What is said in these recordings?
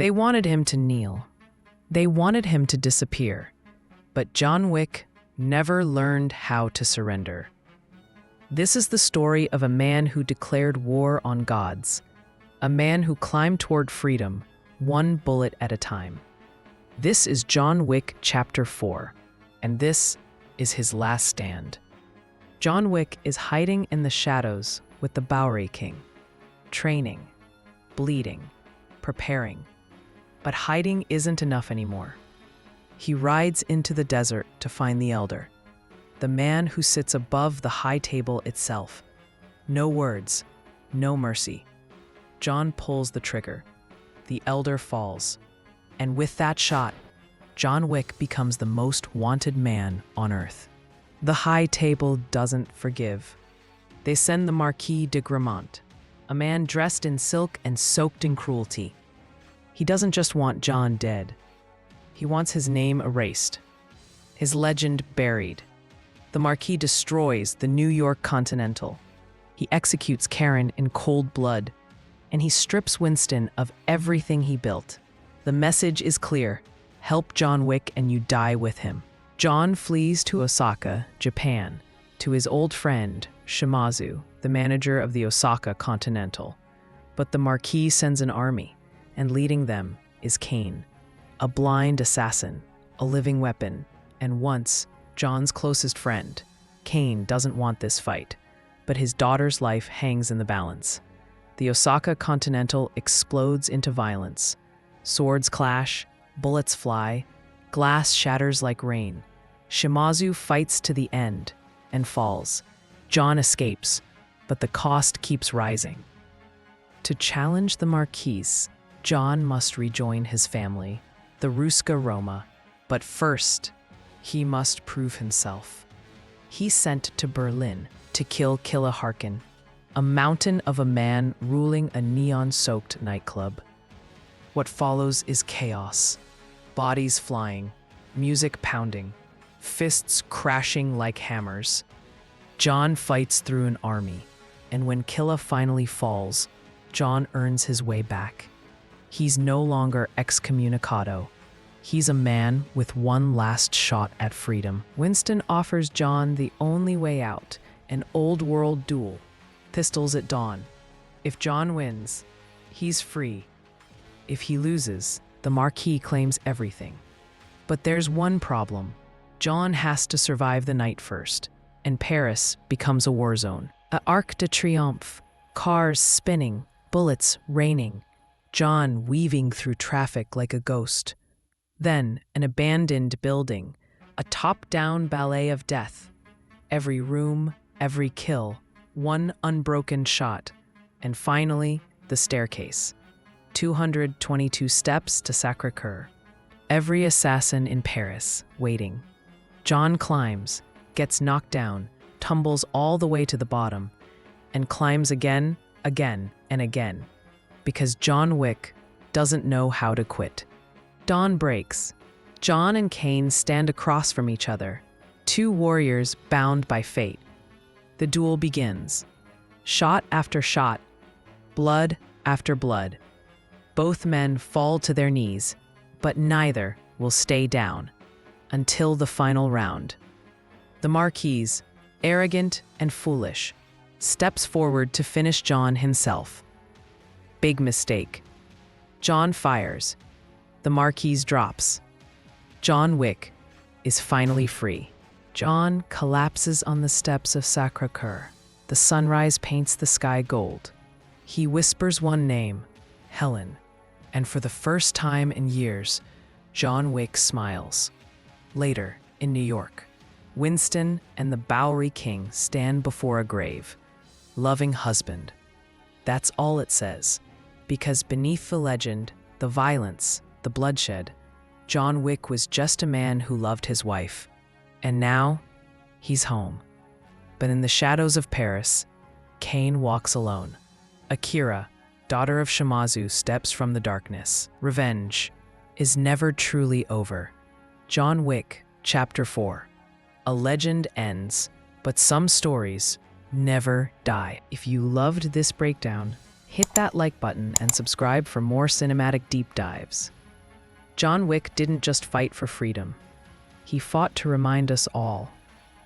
They wanted him to kneel. They wanted him to disappear. But John Wick never learned how to surrender. This is the story of a man who declared war on gods, a man who climbed toward freedom, one bullet at a time. This is John Wick Chapter 4, and this is his last stand. John Wick is hiding in the shadows with the Bowery King, training, bleeding, preparing. But hiding isn't enough anymore. He rides into the desert to find the Elder, the man who sits above the high table itself. No words, no mercy. John pulls the trigger. The Elder falls. And with that shot, John Wick becomes the most wanted man on Earth. The high table doesn't forgive. They send the Marquis de Gramont, a man dressed in silk and soaked in cruelty. He doesn't just want John dead. He wants his name erased, his legend buried. The Marquis destroys the New York Continental. He executes Caine in cold blood, and he strips Winston of everything he built. The message is clear: help John Wick and you die with him. John flees to Osaka, Japan, to his old friend, Shimazu, the manager of the Osaka Continental. But the Marquis sends an army, and leading them is Caine, a blind assassin, a living weapon, and once John's closest friend. Caine doesn't want this fight, but his daughter's life hangs in the balance. The Osaka Continental explodes into violence. Swords clash, bullets fly, glass shatters like rain. Shimazu fights to the end and falls. John escapes, but the cost keeps rising. To challenge the Marquis, John must rejoin his family, the Ruska Roma, but first, he must prove himself. He's sent to Berlin to kill Killa Harkin, a mountain of a man ruling a neon-soaked nightclub. What follows is chaos. Bodies flying, music pounding, fists crashing like hammers. John fights through an army, and when Killa finally falls, John earns his way back. He's no longer excommunicado. He's a man with one last shot at freedom. Winston offers John the only way out, an old-world duel, pistols at dawn. If John wins, he's free. If he loses, the Marquis claims everything. But there's one problem. John has to survive the night first, and Paris becomes a war zone. A Arc de Triomphe, cars spinning, bullets raining, John weaving through traffic like a ghost. Then, an abandoned building, a top-down ballet of death. Every room, every kill, one unbroken shot. And finally, the staircase. 222 steps to Sacré-Cœur. Every assassin in Paris, waiting. John climbs, gets knocked down, tumbles all the way to the bottom, and climbs again, and again. Because John Wick doesn't know how to quit. Dawn breaks. John and Caine stand across from each other, two warriors bound by fate. The duel begins. Shot after shot, blood after blood. Both men fall to their knees, but neither will stay down until the final round. The Marquis, arrogant and foolish, steps forward to finish John himself. Big mistake. John fires. The Marquis drops. John Wick is finally free. John collapses on the steps of Sacré-Cœur. The sunrise paints the sky gold. He whispers one name, Helen, and for the first time in years, John Wick smiles. Later, in New York, Winston and the Bowery King stand before a grave. Loving husband. That's all it says, because beneath the legend, the violence, the bloodshed, John Wick was just a man who loved his wife. And now, he's home. But in the shadows of Paris, Caine walks alone. Akira, daughter of Shimazu, steps from the darkness. Revenge is never truly over. John Wick, Chapter 4. A legend ends, but some stories never die. If you loved this breakdown, Hit that like button and subscribe for more cinematic deep dives. John Wick didn't just fight for freedom. He fought to remind us all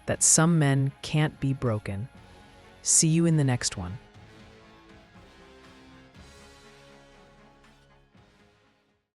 that some men can't be broken. See you in the next one.